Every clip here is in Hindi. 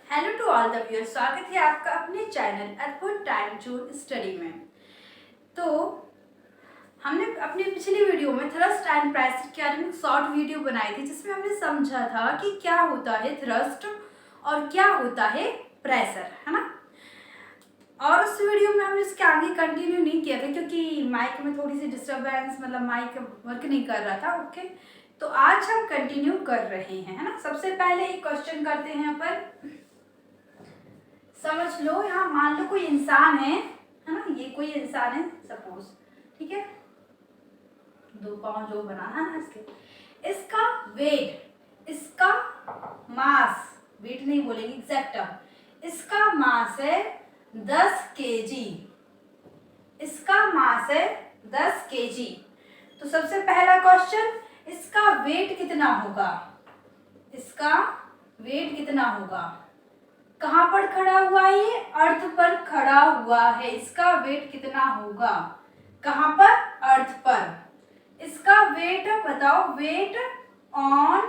Hello to all the viewers, स्वागत है आपका अपने चैनल अद्भुत टाइम जून स्टडी में। तो हमने अपने पिछली वीडियो में थ्रस्ट एंड प्रेशर के बारे में शॉर्ट वीडियो बनाई थी, जिसमें हमने समझा था कि क्या होता है थ्रस्ट और क्या होता है प्रेशर, है ना। और उस वीडियो में हमने इसके आगे कंटिन्यू नहीं किया था क्योंकि माइक में थोड़ी सी डिस्टर्बेंस, मतलब माइक वर्क नहीं कर रहा था। ओके, तो आज हम कंटिन्यू कर रहे हैं, है ना। सबसे पहले एक क्वेश्चन करते हैं अपन। समझ लो, यहाँ मान लो कोई इंसान है ना, ये कोई इंसान है सपोज, ठीक है। दो पाँव जो बनाना है ना इसके, इसका वेट, इसका मास, वेट नहीं बोलेंगे एग्जैक्ट, इसका मास है 10 केजी, इसका मास है 10 केजी। तो सबसे पहला क्वेश्चन, इसका वेट कितना होगा, इसका वेट कितना होगा। कहाँ पर खड़ा हुआ है ये, अर्थ पर खड़ा हुआ है, इसका वेट कितना होगा। कहाँ पर, अर्थ पर। इसका वेट बताओ, वेट ऑन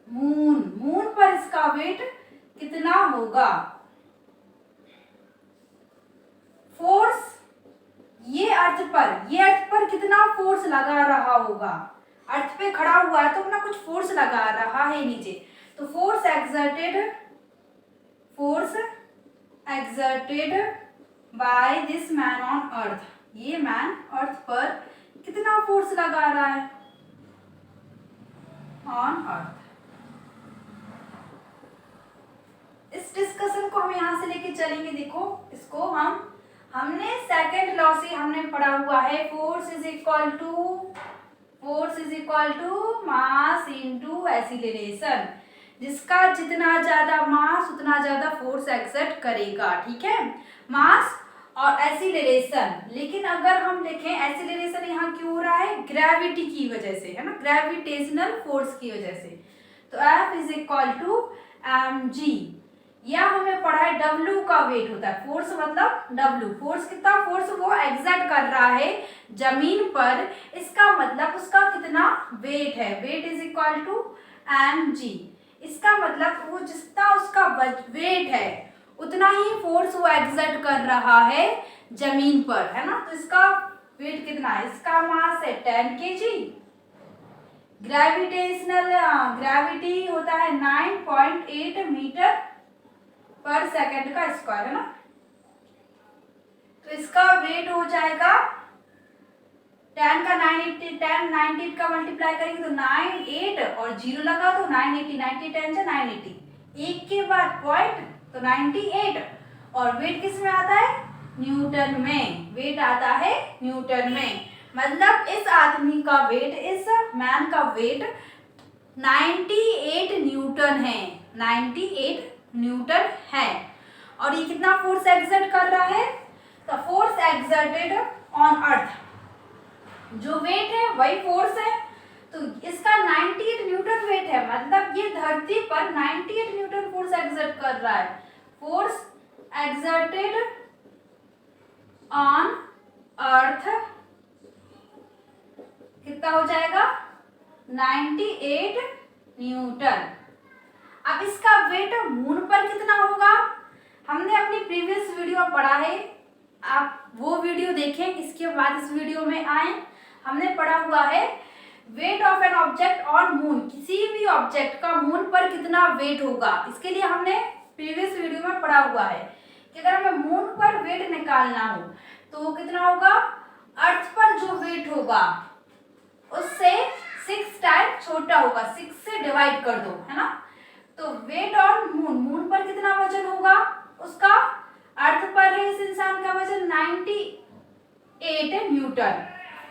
मून, मून पर इसका वेट कितना होगा। फोर्स, ये अर्थ पर कितना फोर्स लगा रहा होगा। अर्थ पे खड़ा हुआ है तो अपना कुछ फोर्स लगा रहा है नीचे, तो force exerted by this man on earth, ये मैन अर्थ पर कितना फोर्स लगा रहा है ऑन अर्थ। इस डिस्कशन को हम यहाँ से लेके चलेंगे। देखो इसको हमने सेकंड लॉ से हमने पढ़ा हुआ है, force is equal to mass into acceleration, जिसका जितना ज्यादा मास उतना ज्यादा फोर्स एक्सर्ट करेगा, ठीक है। मास और एक्सीलरेशन, लेकिन अगर हम देखें एक्सीलरेशन यहाँ क्यों हो रहा है, ग्रेविटी की वजह से, है ना, ग्रेविटेशनल फोर्स की वजह से। तो F is equal to mg, या हमें पढ़ा है W का वेट होता है, फोर्स मतलब W, फोर्स कितना फोर्स वो एक्सर्ट कर रहा है जमीन पर, इसका मतलब उसका कितना वेट है, weight is equal to mg। इसका मतलब वो जितना उसका वेट है उतना ही फोर्स वो एक्सर्ट कर रहा है जमीन पर, है ना। तो इसका वेट कितना है, इसका मास है 10 kg, ग्रेविटी होता है 9.8 मीटर पर सेकंड का स्क्वायर, है ना। तो इसका वेट हो जाएगा 10 का 980 का मल्टीप्लाई करेंगे तो 98 और 0 लगा तो 980, 90 10 से 980, एक के बाद पॉइंट तो 98, और वेट किस में आता है, न्यूटन में, वेट आता है न्यूटन में। मतलब इस आदमी का वेट, इस मैन का वेट 98 न्यूटन है, 98 न्यूटन है। और ये कितना फोर्स एक्सर्ट कर रहा है, तो फोर्स एक्सर्टेड ऑन अर्थ, जो वेट है वही फोर्स है। तो इसका 98 न्यूटन वेट है, मतलब ये धरती पर 98 न्यूटन फोर्स एक्सर्ट कर रहा है। फोर्स एक्सर्टेड ऑन अर्थ कितना हो जाएगा, 98 न्यूटन। अब इसका वेट मून पर कितना होगा, हमने अपनी प्रीवियस वीडियो में पढ़ा है, आप वो वीडियो देखें, इसके बाद इस वीडियो में आए। हमने पढ़ा हुआ है weight of an object on moon, किसी भी ऑब्जेक्ट का मून पर कितना वेट होगा। इसके लिए हमने प्रीवियस वीडियो में पढ़ा हुआ है कि अगर हमें मून पर वेट निकालना हो तो कितना होगा, अर्थ पर जो वेट होगा उससे 6 टाइम छोटा होगा, 6 से डिवाइड कर दो, है ना। तो वेट ऑन मून, मून पर कितना वजन होगा उसका, अर्थ पर है इस इंसान का वजन 98 न्यूटन,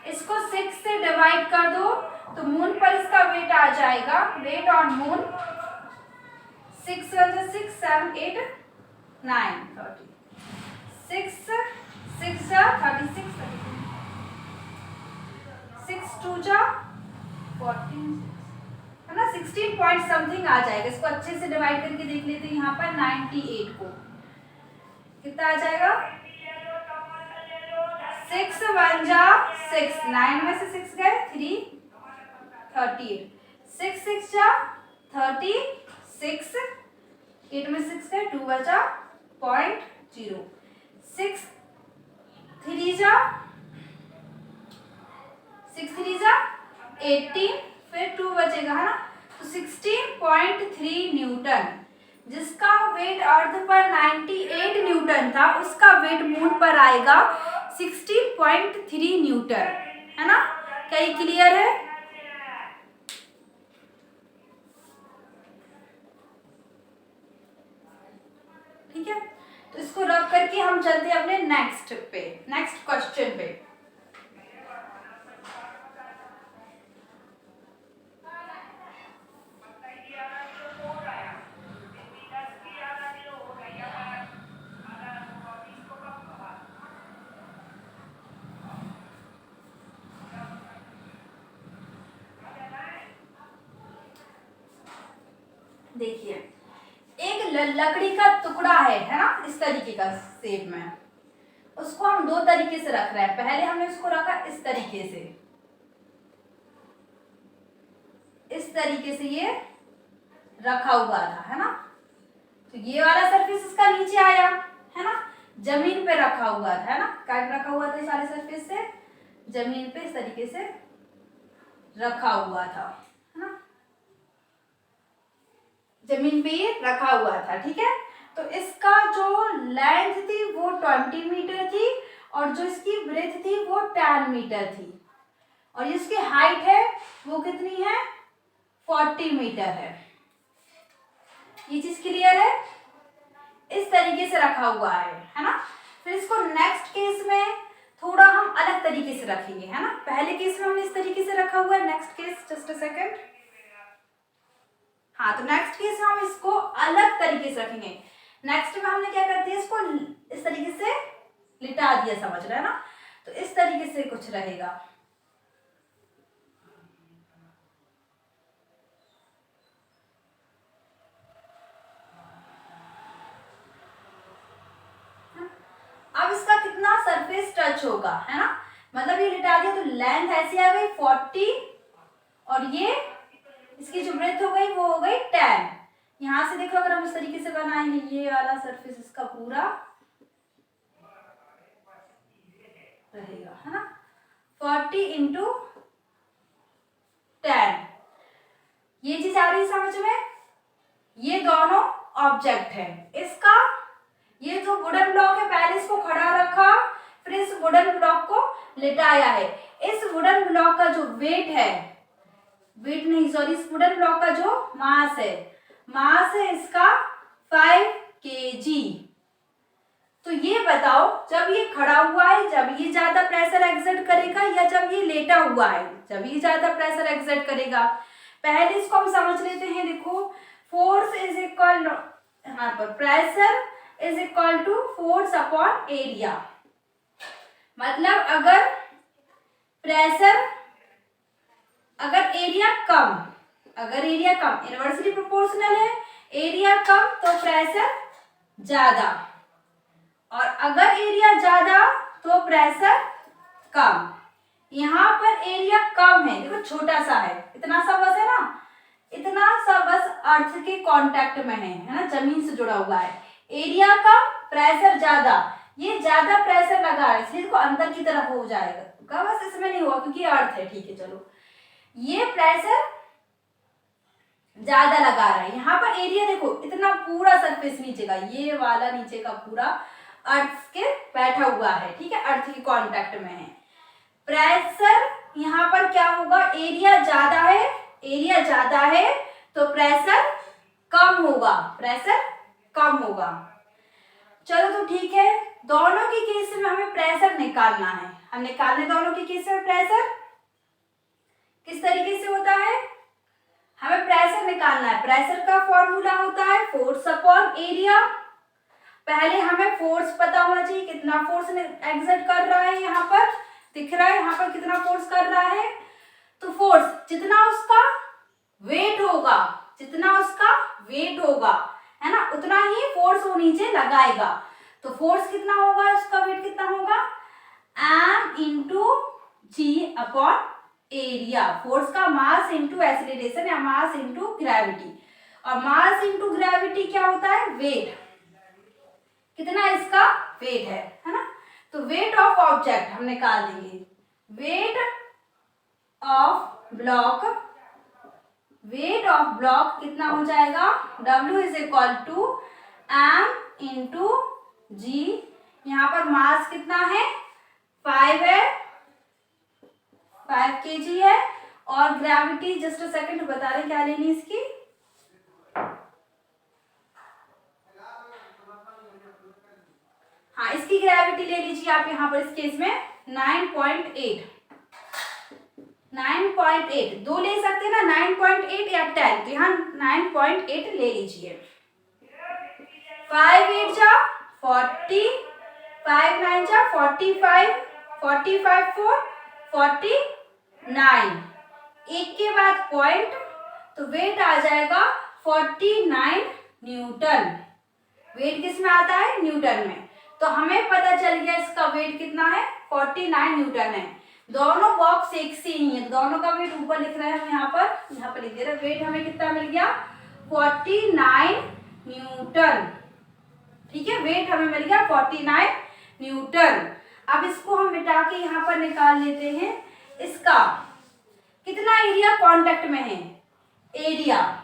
इसको 6 से डिवाइड कर दो तो मून पर इसका वेट आ जाएगा, वेट ऑन मून 6 6 7 8 9 30, 6 6 36, 6 2 14, है ना, 16 पॉइंट समथिंग आ जाएगा। इसको अच्छे से डिवाइड करके देख लेते हैं, यहाँ पर 98 को कितना आ जाएगा, 6 1 जा 6, 9 में से 6 गए 3, 38, 6 6 जा 36, 8 में 6 है, 2 बचा 0.0, 6 3 जा 18, फिर 2 बचेगा है ना, तो 16.3 न्यूटन। जिसका वेट अर्थ पर 98 न्यूटन था, उसका वेट मून पर आएगा 16.3 न्यूटन, है ना। क्या ये क्लियर है? ठीक है, तो इसको रब करके हम चलते हैं अपने नेक्स्ट क्वेश्चन पे। देखिए, एक लकड़ी का टुकड़ा है ना, इस तरीके का शेप में, उसको हम दो तरीके से रख रहे हैं। पहले हमने उसको रखा इस तरीके से, ये रखा हुआ था, है ना। तो ये वाला सरफेस इसका नीचे आया, है ना, जमीन पे रखा हुआ था, है ना, काट रखा हुआ था, सारे सरफेस से जमीन पे इस तरीके से रखा हुआ था, है ना, जमीन पे ये रखा हुआ था। ठीक है, तो इसका जो लेंथ थी वो 20 मीटर थी, और जो इसकी ब्रेथ थी वो 10 मीटर थी, और इसकी हाइट है वो कितनी है, 40 मीटर है। ये चीज क्लियर है? इस तरीके से रखा हुआ है ना। फिर इसको नेक्स्ट केस में थोड़ा हम अलग तरीके से रखेंगे, है ना। पहले केस में हमने इस तरीके से रखा हुआ है, next case just a second. हाँ, तो नेक्स्ट केस में हम इसको अलग तरीके से रखेंगे। नेक्स्ट में हमने क्या कर दिया, इसको इस तरीके से लिटा दिया, समझ रहे हैं ना। तो इस तरीके से कुछ रहेगा। अब इसका कितना सरफेस टच होगा, है ना, मतलब ये लिटा दिया तो लेंथ ऐसी आ गई 40, और ये इसकी जो ब्रेथ हो गई वो हो गई 10। यहां से देखो, अगर हम इस तरीके से बनाएंगे, ये वाला सरफेस इसका पूरा रहेगा, है ना, 40 इंटू 10। ये चीज आ रही समझ में? ये दोनों ऑब्जेक्ट है। इसका ये जो वुडन ब्लॉक है, पहले इसको खड़ा रखा, फिर इस वुडन ब्लॉक को लिटाया है। इस वुडन ब्लॉक का जो वेट है, वेट नहीं सॉरी, इस वुडन ब्लॉक का जो मास है इसका 5 kg। तो ये बताओ, जब ये खड़ा हुआ है, जब ये ज्यादा प्रेशर एक्सर्ट करेगा, या जब ये लेटा हुआ है, जब ये ज्यादा प्रेशर एक्सर्ट करेगा। पहले इसको हम समझ लेते हैं। देखो, फोर्स इज इक्वल, यहाँ पर pressure is equal to force upon area. मतलब अगर एरिया कम इनवर्सली प्रोपोर्शनल है, एरिया कम तो प्रेशर ज्यादा, और अगर एरिया ज्यादा तो प्रेशर कम। यहाँ पर एरिया कम है, देखो छोटा सा है, इतना सा बस है ना, इतना सा बस अर्थ के कांटेक्ट में है ना, जमीन से जुड़ा हुआ है। एरिया कम, प्रेशर ज्यादा, ये ज्यादा प्रेशर लगा है इसलिए इसको अंदर की तरफ हो जाएगा, बस इसमें नहीं हुआ क्योंकि अर्थ है। ठीक है, चलो, ये प्रेशर ज्यादा लगा रहा है। यहाँ पर एरिया देखो, इतना पूरा सरफेस नीचे का, ये वाला नीचे का पूरा अर्थ के बैठा हुआ है, ठीक है, अर्थ के कांटेक्ट में है। प्रेशर यहाँ पर क्या होगा, एरिया ज्यादा है तो प्रेशर कम होगा, चलो तो ठीक है। दोनों के केस में हमें प्रेशर निकालना है, हम निकालने दोनों के केस में प्रेशर किस तरीके से होता है, हमें प्रेशर निकालना है। प्रेशर का फॉर्मूला होता है फोर्स अपॉन एरिया। पहले हमें फोर्स पता होना चाहिए, कितना फोर्स एक्सर्ट कर रहा है, यहाँ पर दिख रहा है, यहाँ पर कितना फोर्स कर रहा है। तो फोर्स जितना उसका वेट होगा, है ना, उतना ही फोर्स वो नीचे लगाएगा। तो फोर्स कितना होगा, उसका वेट कितना होगा, m इंटू जी अपॉन एरिया। फोर्स का मास इंटू एक्सीलरेशन या मास इंटू ग्रेविटी, और मास इंटू ग्रेविटी क्या होता है, वेट, कितना इसका वेट है ना। तो वेट ऑफ ऑब्जेक्ट हम निकाल देंगे, weight of block, weight of block कितना हो जाएगा, W is equal to m into G. यहाँ पर मास कितना है, 5 है, 5 kg है, और ग्रेविटी जस्ट अ सेकंड बता रहे क्या लेनी इसकी, हाँ इसकी ग्रेविटी ले लीजिए आप यहाँ पर इस केस में 9.8, 9.8 दो ले सकते हैं ना, 9.8 या 10, तो यहाँ 9.8 ले लीजिए। 5 8 जा 40, 5 9 जा 45, 45 4 49, एक के बाद पॉइंट, तो वेट आ जाएगा 49 न्यूटन। वेट किस में आता है, न्यूटन में। तो हमें पता चल गया इसका वेट कितना है, 49 न्यूटन है। दोनों बॉक्स एक से ही है, दोनों का वेट ऊपर लिख रहे हैं हम यहाँ पर लिख दे रहे हैं। वेट हमें कितना मिल गया, 49 न्यूटन, ठीक है, वेट हमें मिल गया 49 न्यूटन। अब इसको हम मिटा के यहाँ पर निकाल लेते हैं, इसका कितना एरिया कांटेक्ट में है, एरिया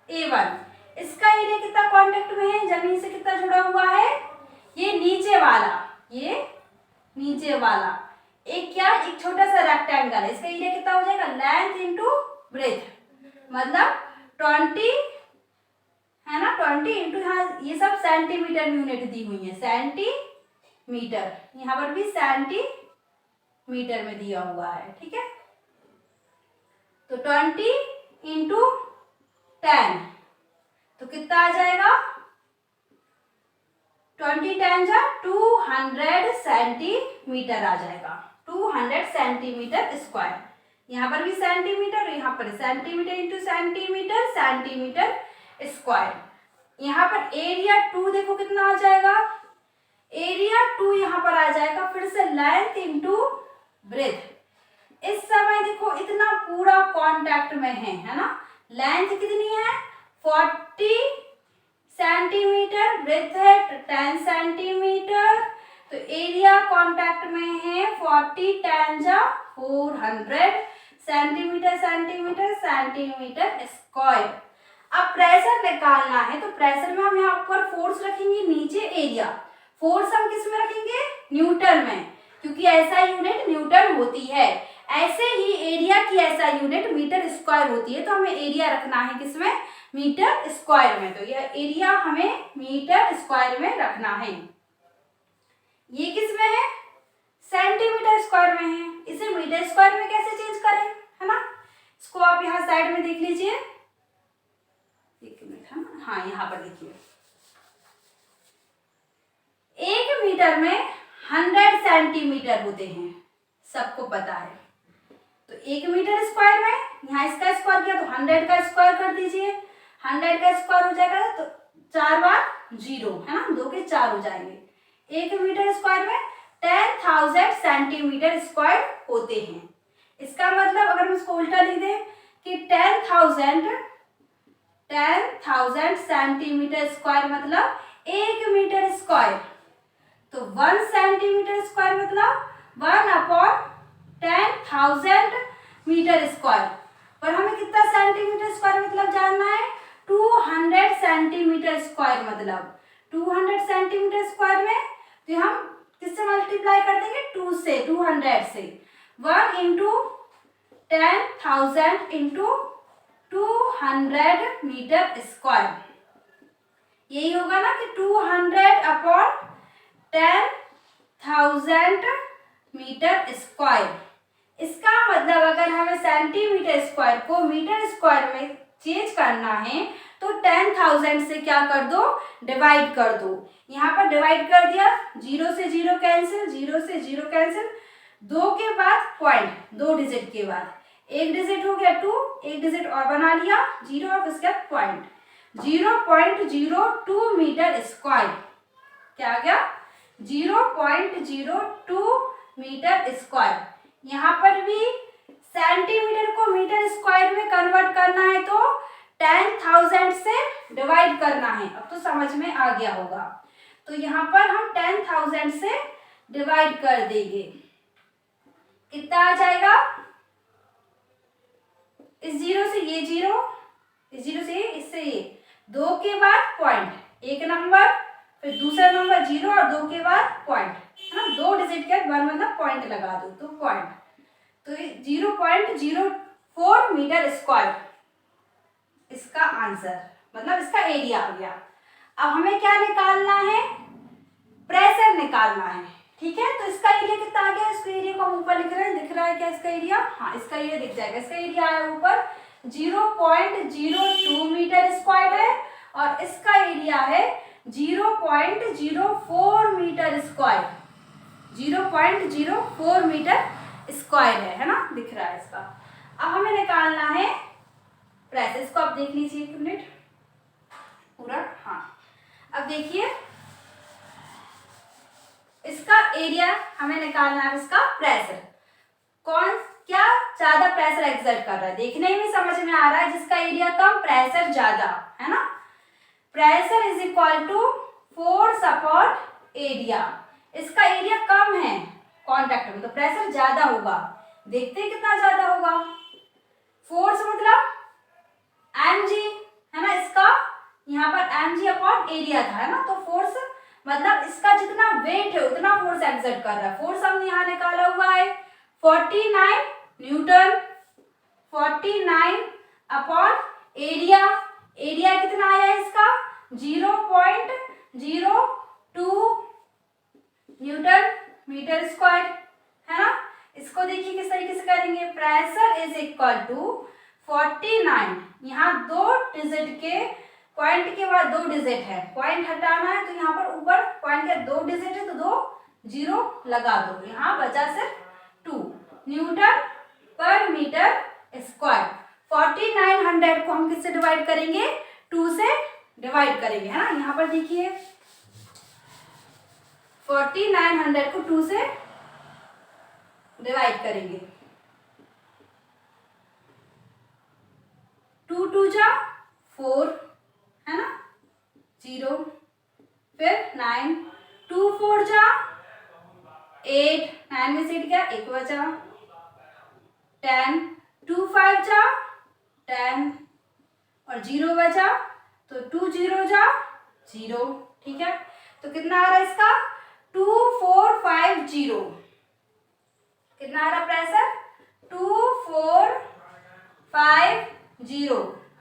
A1, इसका एरिया कितना कांटेक्ट में है, जमीन से कितना जुड़ा हुआ है, ये नीचे वाला, ये नीचे वाला एक क्या, एक छोटा सा रेक्टेंगल है, इसका एरिया कितना हो जाएगा, लेंथ इंटू ब्रेथ, मतलब 20 है ना, 20 इंटू, यहाँ ये सब सेंटीमीटर यूनिट दी हुई है, सेंटीमीटर, यहाँ पर भी सेंटीमीटर में दिया हुआ है, ठीक है। तो 20 इंटू 10 तो कितना आ जाएगा, 20 10 जा 200 सेंटीमीटर आ जाएगा, 200 सेंटीमीटर स्क्वायर। यहाँ पर भी सेंटीमीटर, यहाँ पर centimetre into centimetre, centimetre square. यहाँ पर एरिया 2 देखो कितना आ जाएगा, एरिया 2 यहाँ पर आ जाएगा, फिर से लेंथ इंटू ब्रेथ। इस समय देखो इतना पूरा कांटेक्ट में है ना, लेंथ कितनी है 40 सेंटीमीटर, ब्रेथ है 10 सेंटीमीटर, तो एरिया कांटेक्ट में है 40 10 जा 400 सेंटीमीटर, सेंटीमीटर, सेंटीमीटर स्क्वायर। अब प्रेशर निकालना है, तो प्रेशर में हम यहाँ ऊपर फोर्स रखेंगे, नीचे एरिया। फोर्स हम किस में रखेंगे, न्यूटन में, क्योंकि ऐसा यूनिट न्यूटन होती है। ऐसे ही एरिया की ऐसा यूनिट मीटर स्क्वायर होती है, तो हमें एरिया रखना है किसमें, मीटर स्क्वायर में। तो यह एरिया हमें मीटर स्क्वायर में रखना है। ये किस में है, सेंटीमीटर स्क्वायर में है, इसे मीटर स्क्वायर में कैसे चेंज करें, है ना। इसको आप यहाँ साइड में देख लीजिए, एक मिनट है ना, हाँ यहाँ पर देखिए, 1 मीटर में 100 सेंटीमीटर होते हैं, सबको पता है। तो 1 मीटर स्क्वायर में यहाँ इसका स्क्वायर किया तो 100 का स्क्वायर कर दीजिए, 100 का स्क्वायर हो जाएगा तो 4 बार 0 है ना, 2 के 4 हो जाएंगे। 1 मीटर स्क्वायर में 10,000 सेंटीमीटर स्क्वायर होते हैं। इसका मतलब अगर हम इसको उल्टा लिख दें कि 10,000 सेंटीमीटर स्क्वायर मतलब 1 मीटर स्क्वायर, तो 1 सेंटीमीटर स्क्वायर मतलब 1/10,000 मीटर स्क्वायर। पर हमें कितना सेंटीमीटर स्क्वायर मतलब जानना है, 200 सेंटीमीटर स्क्वायर, मतलब 200 सेंटीमीटर स्क्वायर में तो हम किससे मल्टीप्लाई कर देंगे, 2 से, 200 से, 1 इंटू 10,000 इंटू 200 मीटर स्क्वायर, यही होगा ना कि 200/10,000 मीटर स्क्वायर। इसका मतलब अगर हमें सेंटीमीटर स्क्वायर को मीटर स्क्वायर में चेंज करना है तो 10,000 से क्या कर दो, डिवाइड कर दो। यहाँ पर डिवाइड कर दिया, 0 से 0 कैंसिल, 0 से 0 कैंसिल, 2 के बाद पॉइंट, 2 डिजिट के बाद 1 डिजिट हो गया 2, 1 डिजिट और बना लिया 0 और उसके बाद पॉइंट, 0.02 मीटर स्क्वायर। क्या आ गया, 0.02 मीटर स्क्वायर। यहाँ पर भी सेंटीमीटर को मीटर स्क्वायर में कन्वर्ट करना है तो 10,000 से डिवाइड करना है। अब तो समझ में आ गया होगा। तो यहाँ पर हम 10,000 से डिवाइड कर देंगे, कितना आ जाएगा, इस जीरो से ये जीरो, इस जीरो से ये, इससे ये, 2 के बाद पॉइंट, एक नंबर, फिर दूसरा नंबर जीरो और 2 के बाद पॉइंट, है ना, 2 डिजिट के बाद 1 मतलब पॉइंट लगा दो तो पॉइंट, तो 0.04 मीटर स्क्वायर इसका आंसर, मतलब इसका एरिया आ गया। अब हमें क्या निकालना है, प्रेशर निकालना है, ठीक है। तो इसका एरिया कितना आ गया, इसका एरिया को हम ऊपर लिख रहे हैं, दिख रहा है क्या इसका एरिया, हाँ इसका एरिया दिख जाएगा। इसका एरिया आया ऊपर 0.02 मीटर स्क्वायर है और इसका एरिया है 0.04 मीटर स्क्वायर, 0.04 मीटर स्क्वायर है ना, दिख रहा है इसका। अब हमें निकालना है प्रेशर, इसको आप देख लीजिए एक मिनट पूरा, हाँ। अब देखिए इसका एरिया हमें निकालना है, इसका प्रेशर, कौन क्या ज्यादा प्रेशर एक्सर्ट कर रहा है, देखने में समझ में आ रहा है, जिसका एरिया कम प्रेशर ज्यादा, है ना। Pressure is equal to force upon area, इसका एरिया कम है कांटेक्ट में तो प्रेशर ज्यादा होगा, देखते हैं कितना ज्यादा होगा। फोर्स मतलब mg है ना, इसका यहाँ पर mg अपॉन एरिया था, है ना, तो फोर्स मतलब इसका जितना वेट है उतना फोर्स एक्सर्ट कर रहा है। फोर्स हमने यहाँ निकाला हुआ है 49 न्यूटन, 49 अपॉन एरिया, एरिया कितना आया है इसका 0.02 न्यूटन मीटर स्क्वायर, है ना। इसको देखिए किस तरीके से करेंगे, प्रेशर इज इक्वल टू 49, यहाँ 2 डिजिट के पॉइंट के बाद 2 डिजिट है, पॉइंट हटाना है तो यहाँ पर ऊपर पॉइंट के 2 डिजिट है तो 2 जीरो लगा दो, यहाँ बचा सिर्फ 2 न्यूटन पर मीटर स्क्वायर। 4900 को हम किससे डिवाइड करेंगे, 2 से डिवाइड करेंगे, है ना। यहाँ पर देखिए 4900 को 2 से डिवाइड करेंगे, 2 2 जा 4, है ना, 0, फिर 9, 2 4 जा 8, 9 में से गया 1 बचा, 10, 2 5 जा 10 और 0 बचा, तो 2 0 जा 0, ठीक है। तो कितना आ रहा है इसका 2450, कितना आ रहा प्रेशर 2450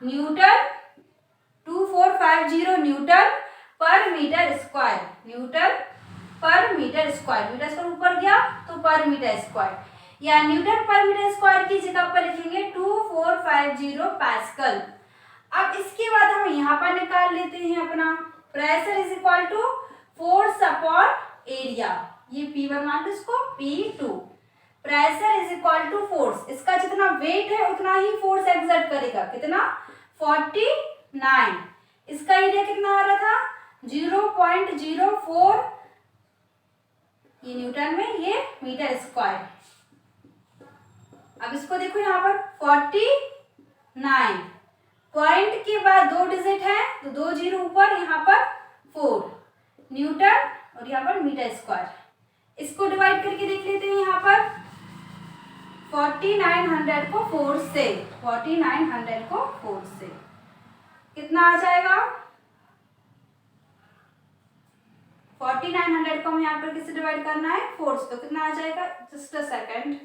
न्यूटन, 2450 न्यूटन पर मीटर स्क्वायर, न्यूटन पर मीटर स्क्वायर, मीटर स्क्वायर ऊपर गया तो पर मीटर स्क्वायर, या न्यूटन पर मीटर स्क्वायर की जगह पर लिखेंगे 2450 पास्कल। अब इसके बाद हम यहाँ पर निकाल लेते हैं अपना pressure is equal to force upon area, ये P1 मान लो इसको P2, pressure is equal to force, इसका जितना वेट है उतना ही फोर्स एक्सर्ट करेगा, कितना 49, इसका एरिया कितना आ रहा था 0.04, ये न्यूटन में, ये मीटर स्क्वायर। अब इसको देखो यहाँ पर 49, पॉइंट के बाद 2 डिजिट है तो 2 जीरो ऊपर, यहाँ पर 4 न्यूटन और यहाँ पर मीटर स्क्वायर। इसको डिवाइड करके देख लेते हैं, यहाँ पर 4900 को 4 से, 4900 को 4 से कितना आ जाएगा, 4900 को हम यहाँ पर किससे डिवाइड करना है 4 से, तो कितना आ जाएगा, जस्ट अ सेकेंड,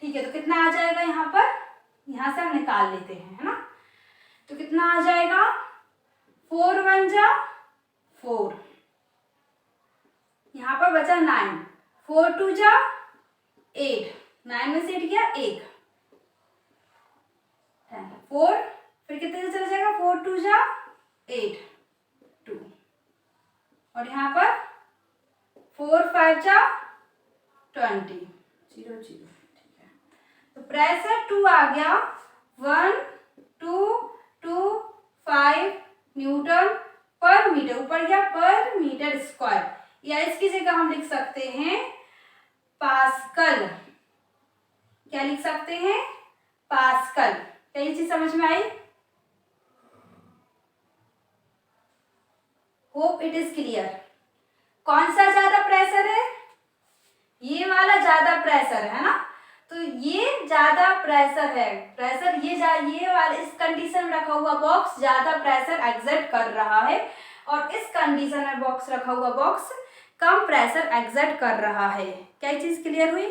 ठीक है। तो कितना आ जाएगा यहाँ पर, यहाँ से हम निकाल लेते हैं, है ना। तो कितना आ जाएगा 4 1 जा 4, यहाँ पर बचा 9, 4 2 जा 8, 9 में से 8 गया 1, 4, फिर कितने से चला जाएगा 4 2 जा 8 2, और यहाँ पर 4 5 जा 20 0 0, ठीक है। तो प्रेशर 2 आ गया 1 225 न्यूटन पर मीटर, ऊपर गया पर मीटर स्क्वायर, या इसकी जगह हम लिख सकते हैं पास्कल। क्या लिख सकते हैं? पास्कल। क्या ये चीज समझ में आई? Hope it is clear. कौन सा ज्यादा प्रेशर है? ये वाला ज्यादा प्रेशर है ना, तो ये ज्यादा प्रेशर है, प्रेशर ये वाला इस कंडीशन में रखा हुआ बॉक्स ज्यादा प्रेशर एक्सर्ट कर रहा है, और इस कंडीशन में बॉक्स रखा हुआ बॉक्स कम प्रेशर एक्सर्ट कर रहा है। क्या ये चीज क्लियर हुई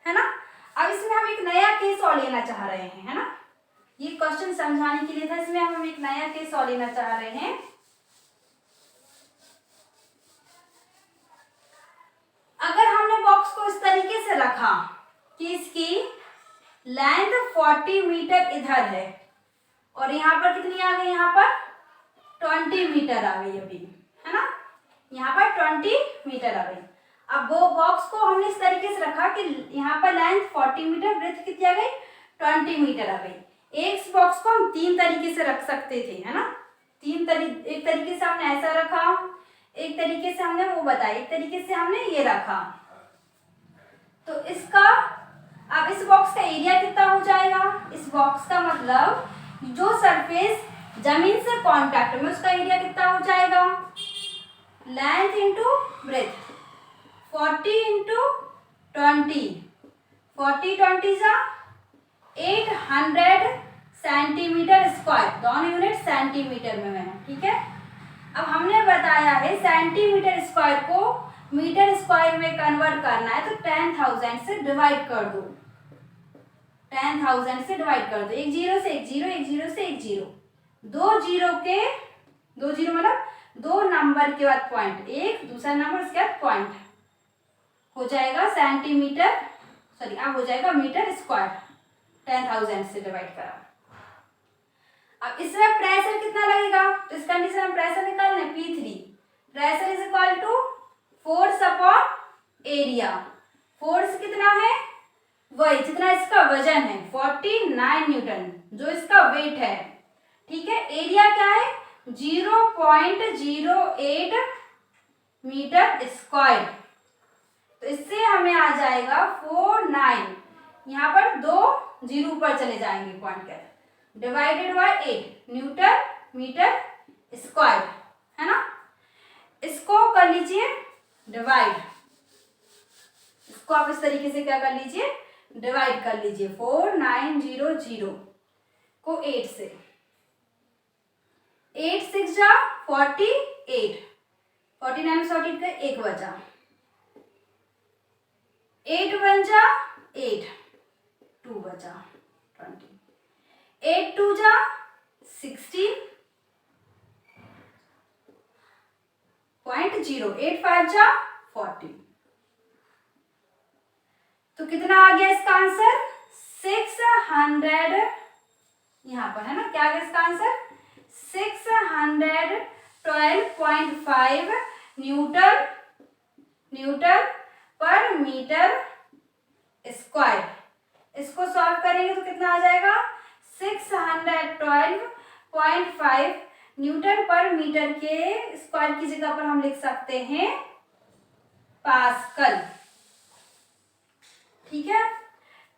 है ना? अब इसमें हम एक नया केस और लेना चाह रहे हैं, है ना, ये क्वेश्चन समझाने के लिए था, इसमें हम एक नया केस और लेना चाह रहे हैं। अगर हमने बॉक्स को इस तरीके से रखा कि इसकी लेंथ 40 मीटर इधर है, और यहाँ पर कितनी आ गई? यहाँ पर 20 मीटर आ गई अभी, है ना, यहाँ पर 20 मीटर आ गई। अब वो बॉक्स को हमने इस तरीके से रखा कि यहाँ पर लेंथ 40 मीटर, ब्रेथ कितनी आ गई? 20 मीटर आ गई। एक बॉक्स को हम तीन तरीके से रख सकते थे, है ना, एक तरीके से हमने ऐसा रखा, एक तरीके से हमने वो बताया, एक तरीके से हमने ये रखा। तो इसका अब इस बॉक्स का एरिया कितना हो जाएगा? इस बॉक्स का मतलब जो सरफेस जमीन से कांटेक्ट में, उसका एरिया कितना हो जाएगा? लेंथ इंटू ब्रेथ, 40 इंटू 20, 40 20 जा 800 सेंटीमीटर स्क्वायर, दोनों यूनिट सेंटीमीटर में है, ठीक है। अब हमने बताया है सेंटीमीटर स्क्वायर को मीटर स्क्वायर में कन्वर्ट करना है, तो 10,000 से डिवाइड कर दो, 10,000 से डिवाइड कर दो, एक जीरो से एक जीरो, एक जीरो से एक जीरो, दो जीरो मतलब दो नंबर के बाद पॉइंट, एक दूसरा नंबर उसके बाद पॉइंट, हो जाएगा सेंटीमीटर, सॉरी अब हो जाएगा मीटर स्क्वायर, 10,000 से डिवाइड करा। अब इसमें प्रेशर कितना लगेगा? तो इस कंडीशन में प्रेशर निकालना है, P3, pressure is equal to force upon area. Force कितना है? वही जितना इसका वजन है, 49 न्यूटन जो इसका वेट है, ठीक है। एरिया क्या है? 0.08 मीटर स्क्वायर, तो इससे हमें आ जाएगा 49, यहाँ पर दो जीरो ऊपर चले जाएंगे पॉइंट के, divided by 8 newton metre square, है ना। इसको कर लीजिए डिवाइड, इसको आप इस तरीके से क्या कर लीजिए? डिवाइड कर लीजिए, 4900 को 8 से, 8 6 जा 48, 49 से 48 का एक बचा, 8 1 जा 8, 2 बचा 20, 8 2 जा 16.0, 8 5 जा 40, तो कितना आ गया इसका आंसर? 600, यहां पर है ना, क्या आ गया इसका आंसर? 612.5 न्यूटन पर मीटर स्क्वायर। इसको सॉल्व करेंगे तो कितना आ जाएगा? 612.5 न्यूटन पर मीटर के स्क्वायर की जगह पर हम लिख सकते हैं पास्कल, ठीक है।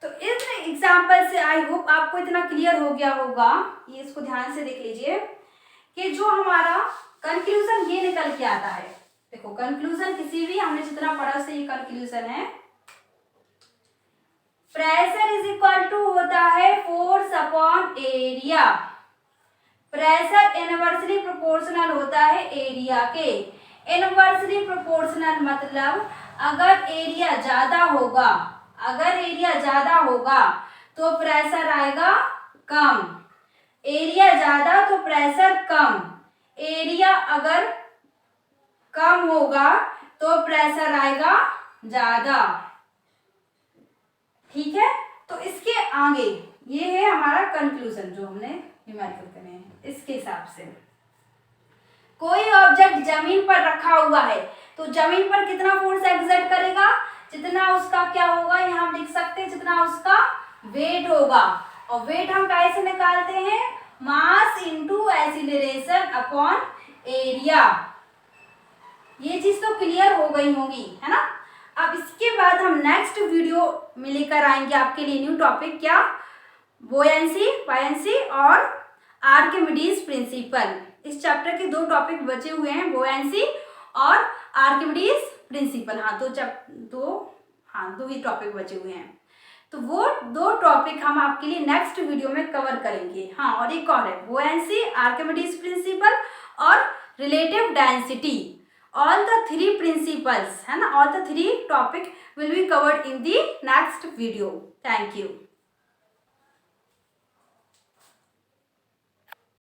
तो इस एग्जाम्पल से आई होप आपको इतना क्लियर हो गया होगा, ये इसको ध्यान से देख लीजिए कि जो हमारा कंक्लूजन ये निकल के आता है, देखो कंक्लूजन किसी भी हमने जितना पढ़ा उससे ये कंक्लूजन है, प्रेशर इज इक्वल टू होता है force upon area, pressure inversely proportional होता है एरिया के। इनवर्सली प्रोपोर्शनल मतलब अगर एरिया ज्यादा होगा तो प्रेशर आएगा कम, एरिया ज्यादा तो प्रेशर कम, एरिया अगर कम होगा तो प्रेशर आएगा ज्यादा, ठीक है। तो इसके आगे ये है हमारा कंक्लूजन जो हमने न्यूमेरिकल करे हैं। इसके हिसाब से कोई ऑब्जेक्ट जमीन पर रखा हुआ है तो जमीन पर कितना फोर्स एक्सर्ट करेगा? जितना उसका क्या होगा, यहाँ हम लिख सकते हैं जितना उसका वेट होगा, और वेट हम कैसे निकालते हैं, मास इनटू एक्सीलरेशन अपॉन एरिया। ये चीज तो क्लियर हो गई होगी, है ना। अब इसके बाद हम नेक्स्ट वीडियो में लेकर आएंगे आपके लिए न्यू टॉपिक, क्या, बायन्सी और आर्किमिडीज प्रिंसिपल। इस चैप्टर के 2 टॉपिक बचे हुए हैं, बायन्सी और आर्किमिडीज प्रिंसिपल। दो ही टॉपिक बचे हुए हैं, तो वो 2 टॉपिक हम आपके लिए नेक्स्ट वीडियो में कवर करेंगे। और एक और है, बायन्सी, आर्किमिडीज प्रिंसिपल और relative density. All the 3 principles, है ना, all the 3 topic will be covered in the next video. Thank you.